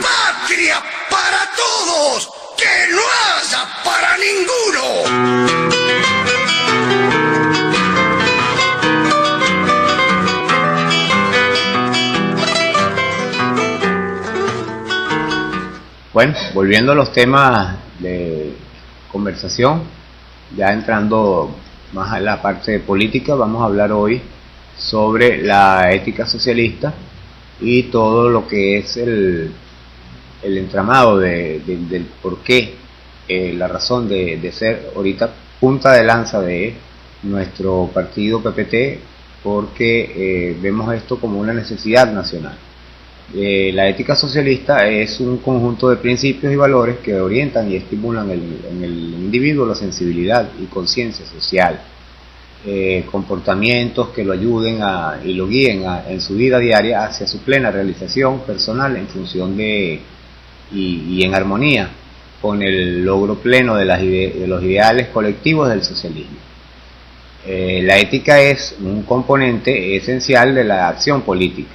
Patria para todos, que no haya para ninguno. Bueno, volviendo a los temas de conversación, ya entrando más a la parte política, vamos a hablar hoy sobre la ética socialista y todo lo que es el entramado del por qué, la razón de ser ahorita punta de lanza de nuestro partido PPT, porque vemos esto como una necesidad nacional. La ética socialista es un conjunto de principios y valores que orientan y estimulan en el individuo la sensibilidad y conciencia social, comportamientos que lo ayuden y lo guíen en su vida diaria hacia su plena realización personal en función de y en armonía con el logro pleno de los ideales colectivos del socialismo. La ética es un componente esencial de la acción política.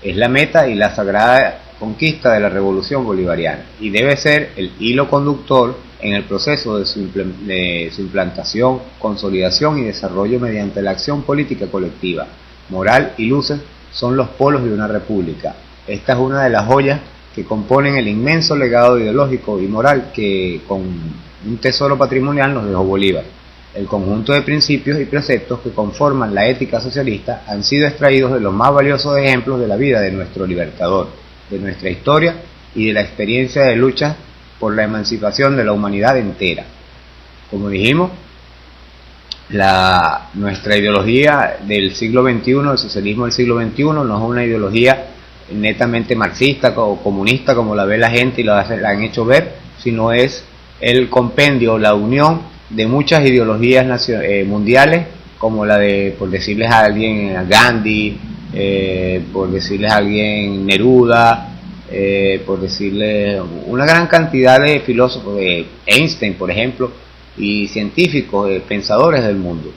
Es la meta y la sagrada conquista de la revolución bolivariana y debe ser el hilo conductor en el proceso de su implantación, consolidación y desarrollo mediante la acción política colectiva. Moral y luces son los polos de una república. Esta es una de las joyas que componen el inmenso legado ideológico y moral que con un tesoro patrimonial nos dejó Bolívar. El conjunto de principios y preceptos que conforman la ética socialista han sido extraídos de los más valiosos ejemplos de la vida de nuestro libertador, de nuestra historia y de la experiencia de lucha por la emancipación de la humanidad entera. Como dijimos, nuestra ideología del siglo XXI, el socialismo del siglo XXI, no es una ideología netamente marxista o comunista como la ve la gente y la han hecho ver, sino es el compendio, la unión de muchas ideologías mundiales, como la de, por decirles a alguien, Gandhi, por decirles a alguien, Neruda, por decirles una gran cantidad de filósofos, Einstein, por ejemplo, y científicos, pensadores del mundo.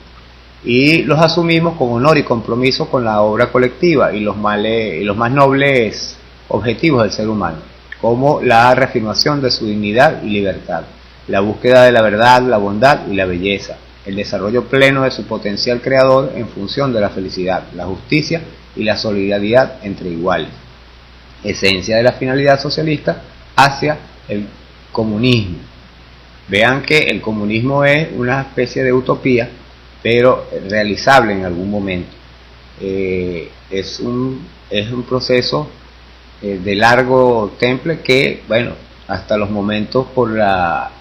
Y los asumimos con honor y compromiso con la obra colectiva y los más nobles objetivos del ser humano, como la reafirmación de su dignidad y libertad, la búsqueda de la verdad, la bondad y la belleza, el desarrollo pleno de su potencial creador en función de la felicidad, la justicia y la solidaridad entre iguales. Esencia de la finalidad socialista hacia el comunismo. Vean que el comunismo es una especie de utopía, pero realizable en algún momento. Es un proceso de largo temple que, bueno, hasta los momentos por la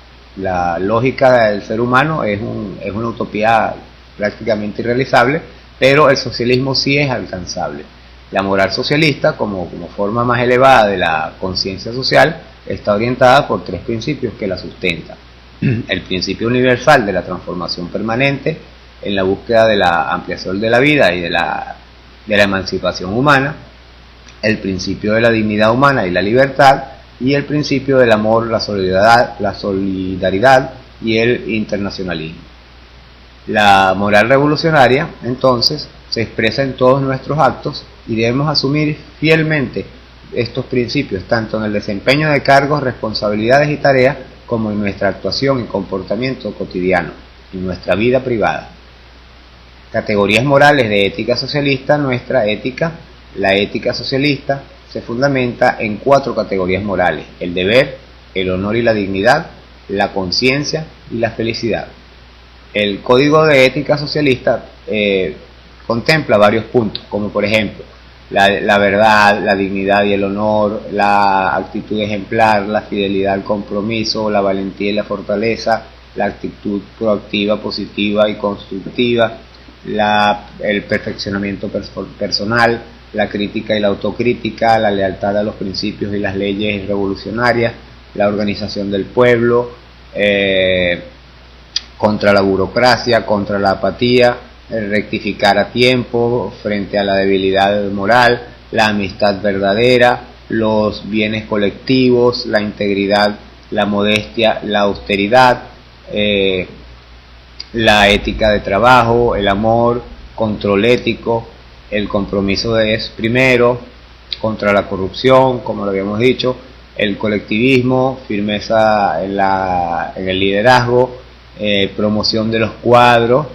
lógica del ser humano es una utopía prácticamente irrealizable, pero el socialismo sí es alcanzable. La moral socialista, como forma más elevada de la conciencia social, está orientada por tres principios que la sustentan. El principio universal de la transformación permanente en la búsqueda de la ampliación de la vida y de la emancipación humana, el principio de la dignidad humana y la libertad, y el principio del amor, la solidaridad y el internacionalismo. La moral revolucionaria, entonces, se expresa en todos nuestros actos y debemos asumir fielmente estos principios, tanto en el desempeño de cargos, responsabilidades y tareas, como en nuestra actuación y comportamiento cotidiano, en nuestra vida privada. Categorías morales de ética socialista. Nuestra ética, la ética socialista, se fundamenta en 4 categorías morales: el deber, el honor y la dignidad, la conciencia y la felicidad. El código de ética socialista contempla varios puntos, como por ejemplo la verdad, la dignidad y el honor, la actitud ejemplar, la fidelidad al compromiso, la valentía y la fortaleza, la actitud proactiva, positiva y constructiva, el perfeccionamiento personal, la crítica y la autocrítica, la lealtad a los principios y las leyes revolucionarias, la organización del pueblo, contra la burocracia, contra la apatía, rectificar a tiempo frente a la debilidad moral, la amistad verdadera, los bienes colectivos, la integridad, la modestia, la austeridad, la ética de trabajo, el amor, control ético, el compromiso es primero, contra la corrupción, como lo habíamos dicho, el colectivismo, firmeza en el liderazgo, promoción de los cuadros,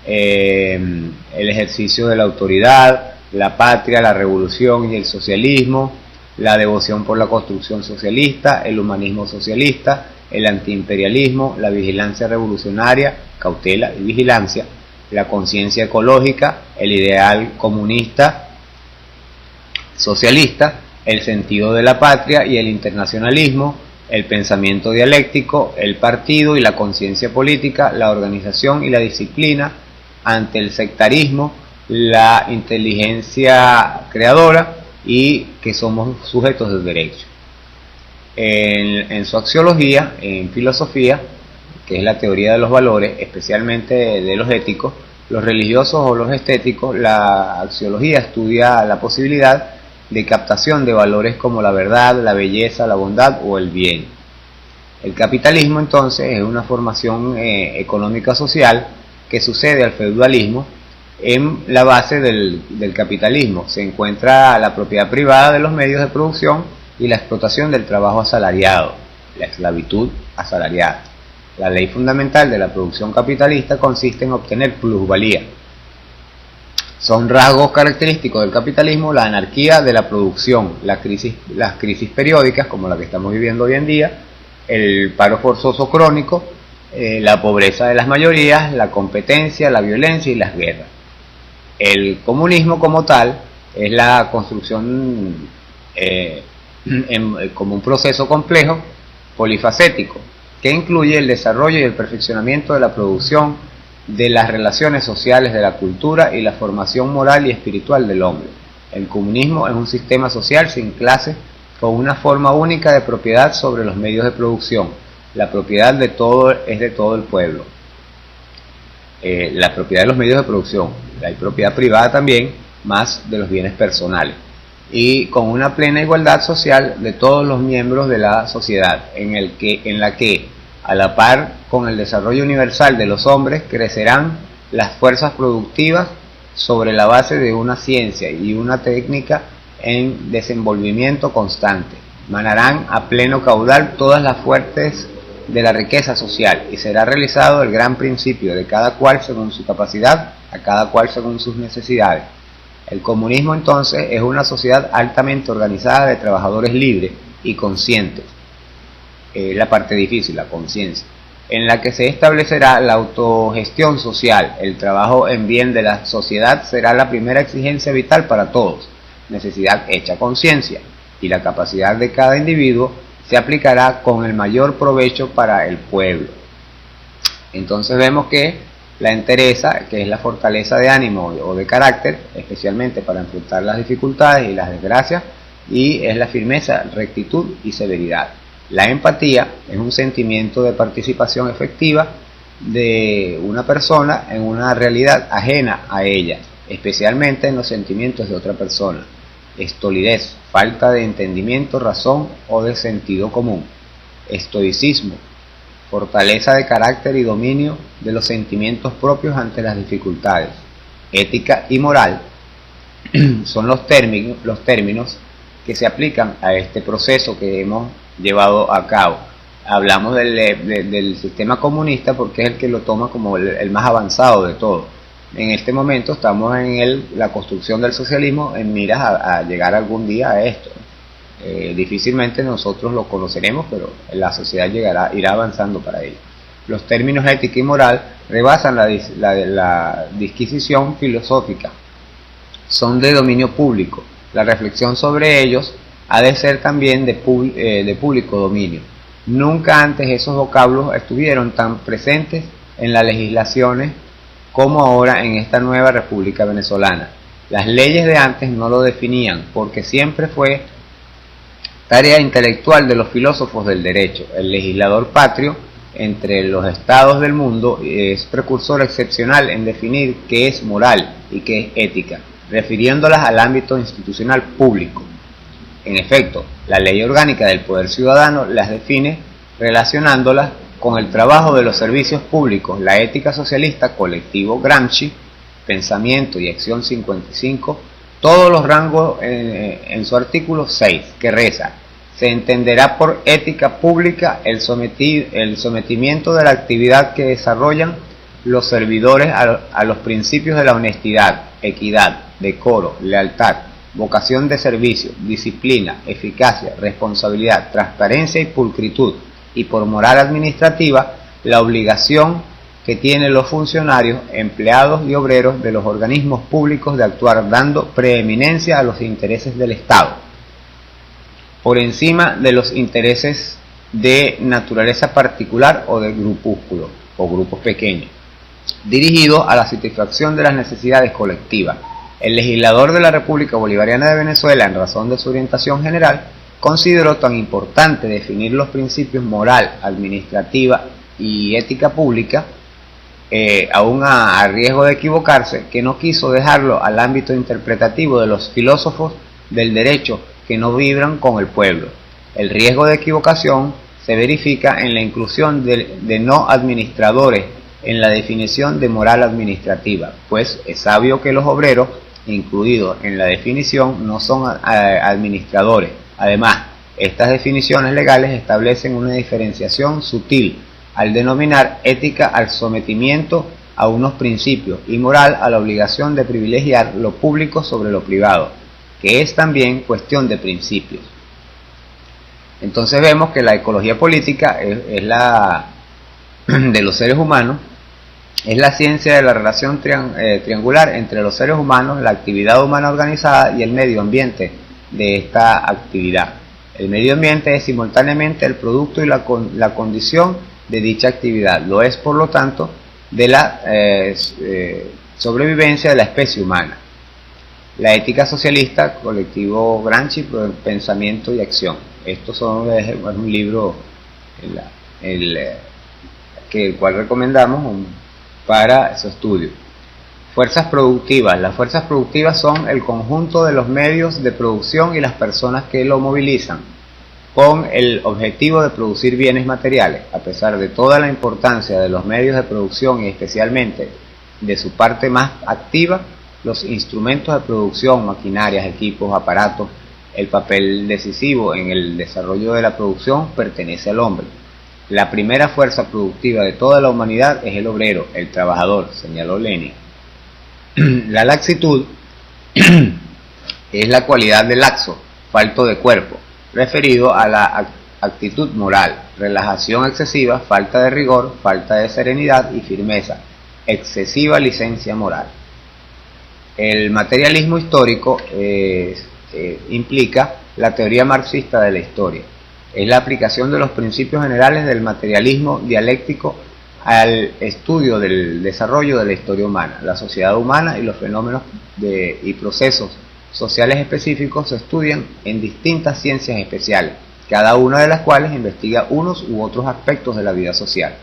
el ejercicio de la autoridad, la patria, la revolución y el socialismo, la devoción por la construcción socialista, el humanismo socialista, el antiimperialismo, la vigilancia revolucionaria, cautela y vigilancia, la conciencia ecológica, el ideal comunista, socialista, el sentido de la patria y el internacionalismo, el pensamiento dialéctico, el partido y la conciencia política, la organización y la disciplina ante el sectarismo, la inteligencia creadora y que somos sujetos de derecho. En su axiología, en filosofía, que es la teoría de los valores, especialmente de los éticos, los religiosos o los estéticos, la axiología estudia la posibilidad de captación de valores como la verdad, la belleza, la bondad o el bien. El capitalismo entonces es una formación económica social que sucede al feudalismo. En la base del capitalismo se encuentra la propiedad privada de los medios de producción y la explotación del trabajo asalariado, la esclavitud asalariada. La ley fundamental de la producción capitalista consiste en obtener plusvalía. Son rasgos característicos del capitalismo la anarquía de la producción, las crisis periódicas como la que estamos viviendo hoy en día, el paro forzoso crónico, la pobreza de las mayorías, la competencia, la violencia y las guerras. El comunismo como tal es la construcción como un proceso complejo, polifacético, que incluye el desarrollo y el perfeccionamiento de la producción, de las relaciones sociales, de la cultura y la formación moral y espiritual del hombre. El comunismo es un sistema social sin clases, con una forma única de propiedad sobre los medios de producción. La propiedad de todo es de todo el pueblo. La propiedad de los medios de producción, hay propiedad privada también, más de los bienes personales, y con una plena igualdad social de todos los miembros de la sociedad, en la que, a la par con el desarrollo universal de los hombres, crecerán las fuerzas productivas sobre la base de una ciencia y una técnica en desenvolvimiento constante. Manarán a pleno caudal todas las fuentes de la riqueza social y será realizado el gran principio de cada cual según su capacidad, a cada cual según sus necesidades. El comunismo entonces es una sociedad altamente organizada de trabajadores libres y conscientes, la parte difícil, la conciencia, en la que se establecerá la autogestión social. El trabajo en bien de la sociedad será la primera exigencia vital para todos, necesidad hecha conciencia, y la capacidad de cada individuo se aplicará con el mayor provecho para el pueblo. Entonces vemos que la entereza, que es la fortaleza de ánimo o de carácter, especialmente para enfrentar las dificultades y las desgracias, y es la firmeza, rectitud y severidad. La empatía es un sentimiento de participación efectiva de una persona en una realidad ajena a ella, especialmente en los sentimientos de otra persona. Estolidez, falta de entendimiento, razón o de sentido común. Estoicismo, fortaleza de carácter y dominio de los sentimientos propios ante las dificultades. Ética y moral son los términos que se aplican a este proceso que hemos llevado a cabo. Hablamos del sistema comunista porque es el que lo toma como el más avanzado de todo. En este momento estamos en la construcción del socialismo en miras a llegar algún día a esto. Difícilmente nosotros lo conoceremos, pero la sociedad irá avanzando para ello. Los términos ética y moral rebasan la disquisición filosófica, son de dominio público. La reflexión sobre ellos ha de ser también de público dominio. Nunca antes esos vocablos estuvieron tan presentes en las legislaciones como ahora en esta nueva República Venezolana. Las leyes de antes no lo definían, porque siempre fue tarea intelectual de los filósofos del derecho. El legislador patrio, entre los estados del mundo, es precursor excepcional en definir qué es moral y qué es ética, refiriéndolas al ámbito institucional público. En efecto, la ley orgánica del poder ciudadano las define relacionándolas con el trabajo de los servicios públicos. La ética socialista, colectivo Gramsci, pensamiento y acción 55, todos los rangos en su artículo 6, que reza: Se entenderá por ética pública el sometimiento de la actividad que desarrollan los servidores a los principios de la honestidad, equidad, decoro, lealtad, vocación de servicio, disciplina, eficacia, responsabilidad, transparencia y pulcritud, y por moral administrativa, la obligación que tienen los funcionarios, empleados y obreros de los organismos públicos de actuar dando preeminencia a los intereses del Estado, por encima de los intereses de naturaleza particular o de grupúsculos o grupos pequeños, dirigidos a la satisfacción de las necesidades colectivas. El legislador de la República Bolivariana de Venezuela, en razón de su orientación general, consideró tan importante definir los principios moral, administrativa y ética pública, aún a riesgo de equivocarse, que no quiso dejarlo al ámbito interpretativo de los filósofos del derecho que no vibran con el pueblo. El riesgo de equivocación se verifica en la inclusión de no administradores en la definición de moral administrativa, pues es sabio que los obreros, incluidos en la definición, no son administradores. Además, estas definiciones legales establecen una diferenciación sutil al denominar ética al sometimiento a unos principios y moral a la obligación de privilegiar lo público sobre lo privado, que es también cuestión de principios. Entonces vemos que la ecología política es la de los seres humanos, es la ciencia de la relación triangular entre los seres humanos, la actividad humana organizada y el medio ambiente de esta actividad. El medio ambiente es simultáneamente el producto y la condición de dicha actividad. Lo es, por lo tanto, de la sobrevivencia de la especie humana. La ética socialista, colectivo Gramsci, pensamiento y acción. Estos son un libro el cual recomendamos para su estudio. Fuerzas productivas. Las fuerzas productivas son el conjunto de los medios de producción y las personas que lo movilizan, con el objetivo de producir bienes materiales. A pesar de toda la importancia de los medios de producción y especialmente de su parte más activa, los instrumentos de producción, maquinarias, equipos, aparatos, el papel decisivo en el desarrollo de la producción pertenece al hombre. La primera fuerza productiva de toda la humanidad es el obrero, el trabajador, señaló Lenin. La laxitud es la cualidad de laxo, falto de cuerpo, referido a la actitud moral, relajación excesiva, falta de rigor, falta de serenidad y firmeza, excesiva licencia moral. El materialismo histórico implica la teoría marxista de la historia. Es la aplicación de los principios generales del materialismo dialéctico al estudio del desarrollo de la historia humana. La sociedad humana y los fenómenos y procesos sociales específicos se estudian en distintas ciencias especiales, cada una de las cuales investiga unos u otros aspectos de la vida social,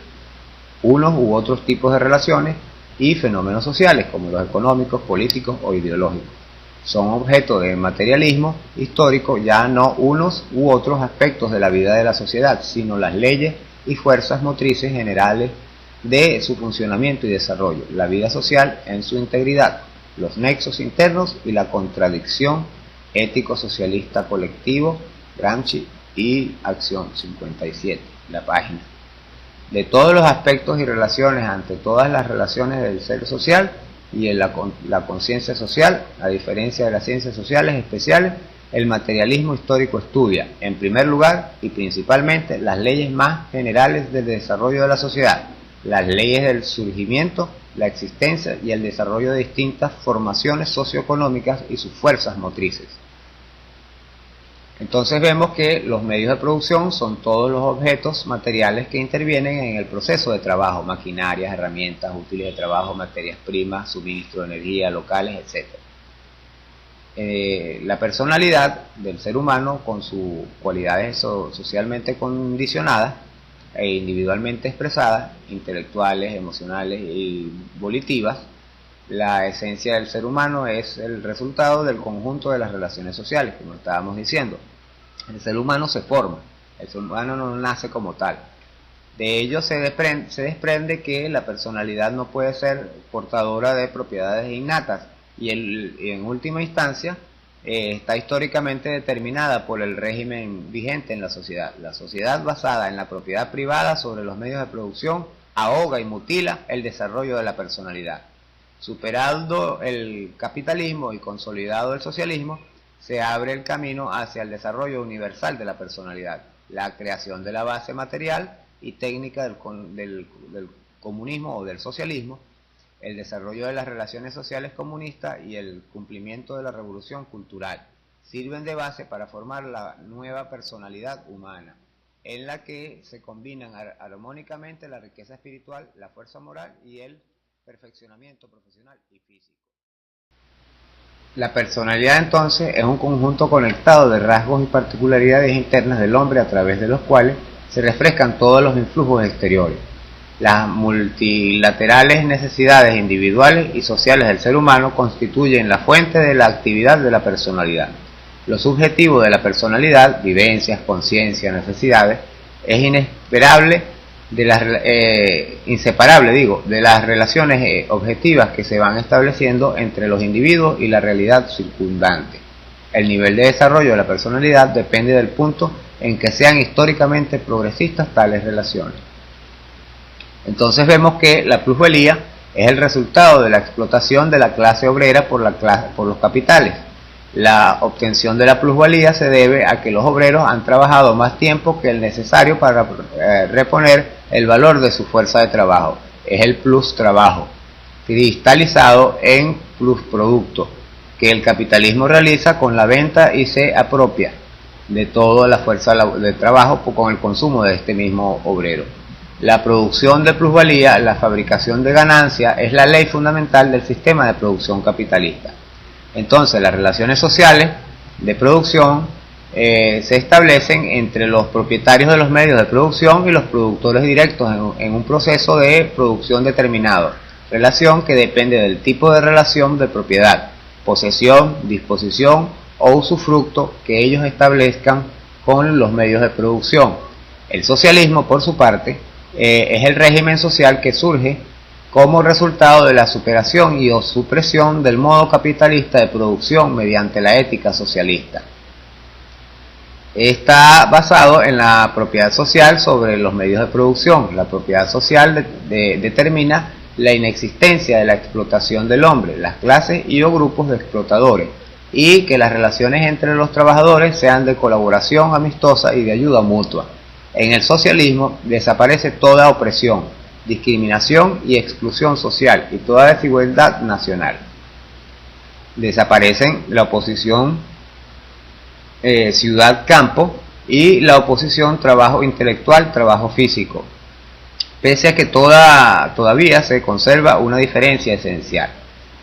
unos u otros tipos de relaciones y fenómenos sociales, como los económicos, políticos o ideológicos. Son objeto de materialismo histórico ya no unos u otros aspectos de la vida de la sociedad, sino las leyes y fuerzas motrices generales de su funcionamiento y desarrollo, la vida social en su integridad, los nexos internos y la contradicción ético-socialista colectivo, Gramsci y Acción 57, la página. De todos los aspectos y relaciones ante todas las relaciones del ser social y en la conciencia social, a diferencia de las ciencias sociales especiales, el materialismo histórico estudia, en primer lugar y principalmente, las leyes más generales del desarrollo de la sociedad, las leyes del surgimiento, la existencia y el desarrollo de distintas formaciones socioeconómicas y sus fuerzas motrices. Entonces vemos que los medios de producción son todos los objetos materiales que intervienen en el proceso de trabajo, maquinarias, herramientas, útiles de trabajo, materias primas, suministro de energía, locales, etc. La personalidad del ser humano, con sus cualidades socialmente condicionadas e individualmente expresadas, intelectuales, emocionales y volitivas, la esencia del ser humano es el resultado del conjunto de las relaciones sociales, como estábamos diciendo. El ser humano se forma, el ser humano no nace como tal. De ello se desprende que la personalidad no puede ser portadora de propiedades innatas y en última instancia está históricamente determinada por el régimen vigente en la sociedad. La sociedad basada en la propiedad privada sobre los medios de producción ahoga y mutila el desarrollo de la personalidad. Superando el capitalismo y consolidado el socialismo, se abre el camino hacia el desarrollo universal de la personalidad, la creación de la base material y técnica del comunismo o del socialismo, el desarrollo de las relaciones sociales comunistas y el cumplimiento de la revolución cultural sirven de base para formar la nueva personalidad humana, en la que se combinan armónicamente la riqueza espiritual, la fuerza moral y el perfeccionamiento profesional y físico. La personalidad entonces es un conjunto conectado de rasgos y particularidades internas del hombre a través de los cuales se refrescan todos los influjos exteriores. Las multilaterales necesidades individuales y sociales del ser humano constituyen la fuente de la actividad de la personalidad. Lo subjetivo de la personalidad, vivencias, conciencia, necesidades, es inseparable de las relaciones objetivas que se van estableciendo entre los individuos y la realidad circundante. El nivel de desarrollo de la personalidad depende del punto en que sean históricamente progresistas tales relaciones. Entonces vemos que la plusvalía es el resultado de la explotación de la clase obrera por los capitales. La obtención de la plusvalía se debe a que los obreros han trabajado más tiempo que el necesario para reponer el valor de su fuerza de trabajo. Es el plus trabajo, cristalizado en plus producto, que el capitalismo realiza con la venta y se apropia de toda la fuerza de trabajo con el consumo de este mismo obrero. La producción de plusvalía, la fabricación de ganancia, es la ley fundamental del sistema de producción capitalista. Entonces, las relaciones sociales de producción se establecen entre los propietarios de los medios de producción y los productores directos en un proceso de producción determinado, relación que depende del tipo de relación de propiedad, posesión, disposición o usufructo que ellos establezcan con los medios de producción. El socialismo, por su parte, es el régimen social que surge como resultado de la superación y o supresión del modo capitalista de producción mediante la ética socialista. Está basado en la propiedad social sobre los medios de producción. La propiedad social determina la inexistencia de la explotación del hombre, las clases y o grupos de explotadores, y que las relaciones entre los trabajadores sean de colaboración amistosa y de ayuda mutua. En el socialismo desaparece toda opresión, discriminación y exclusión social y toda desigualdad nacional. Desaparecen la oposición ciudad-campo y la oposición trabajo intelectual, trabajo físico, pese a que todavía se conserva una diferencia esencial.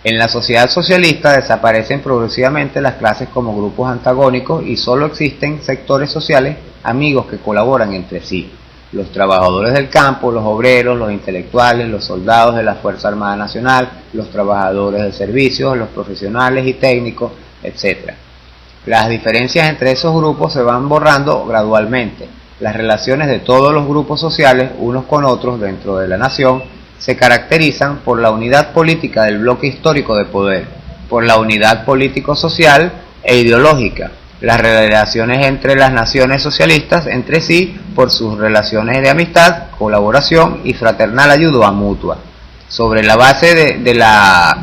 En la sociedad socialista desaparecen progresivamente las clases como grupos antagónicos y solo existen sectores sociales amigos que colaboran entre sí. Los trabajadores del campo, los obreros, los intelectuales, los soldados de la Fuerza Armada Nacional, los trabajadores de servicios, los profesionales y técnicos, etc. Las diferencias entre esos grupos se van borrando gradualmente. Las relaciones de todos los grupos sociales, unos con otros dentro de la nación, se caracterizan por la unidad política del bloque histórico de poder, por la unidad político-social e ideológica, las relaciones entre las naciones socialistas entre sí por sus relaciones de amistad, colaboración y fraternal ayuda mutua. Sobre la base de la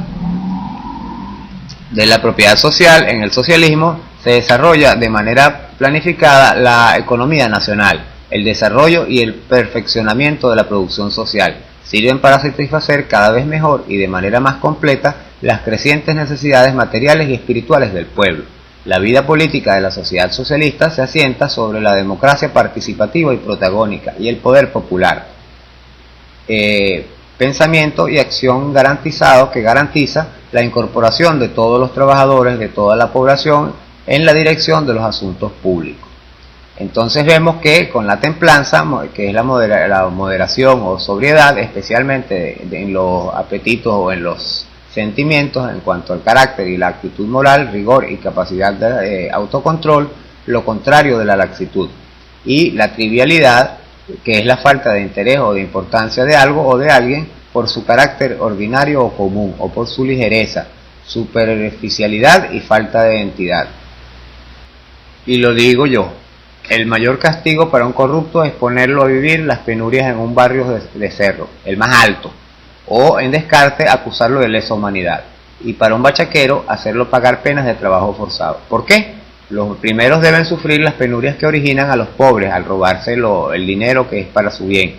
propiedad social en el socialismo se desarrolla de manera planificada la economía nacional, el desarrollo y el perfeccionamiento de la producción social. Sirven para satisfacer cada vez mejor y de manera más completa las crecientes necesidades materiales y espirituales del pueblo. La vida política de la sociedad socialista se asienta sobre la democracia participativa y protagónica y el poder popular. Pensamiento y acción garantizado que garantiza la incorporación de todos los trabajadores de toda la población en la dirección de los asuntos públicos. Entonces vemos que con la templanza, que es la moderación o sobriedad, especialmente en los apetitos o en los sentimientos en cuanto al carácter y la actitud moral, rigor y capacidad de autocontrol, lo contrario de la laxitud, y la trivialidad, que es la falta de interés o de importancia de algo o de alguien por su carácter ordinario o común o por su ligereza, superficialidad y falta de identidad. Y lo digo yo, el mayor castigo para un corrupto es ponerlo a vivir las penurias en un barrio de cerro, el más alto, o en Descarte acusarlo de lesa humanidad, y para un bachaquero hacerlo pagar penas de trabajo forzado. ¿Por qué? Los primeros deben sufrir las penurias que originan a los pobres al robarse el dinero que es para su bien,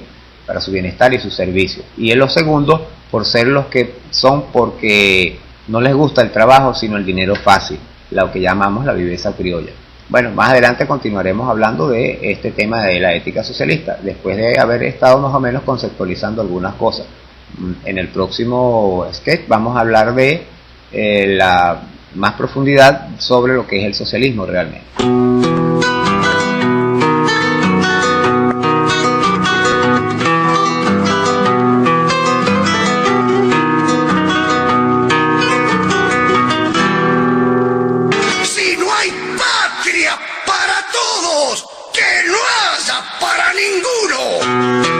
para su bienestar y su servicio, y en los segundos por ser los que son porque no les gusta el trabajo sino el dinero fácil, lo que llamamos la viveza criolla. Bueno, más adelante continuaremos hablando de este tema de la ética socialista, después de haber estado más o menos conceptualizando algunas cosas. En el próximo sketch vamos a hablar de la más profundidad sobre lo que es el socialismo realmente. Si no hay patria para todos, que no haya para ninguno.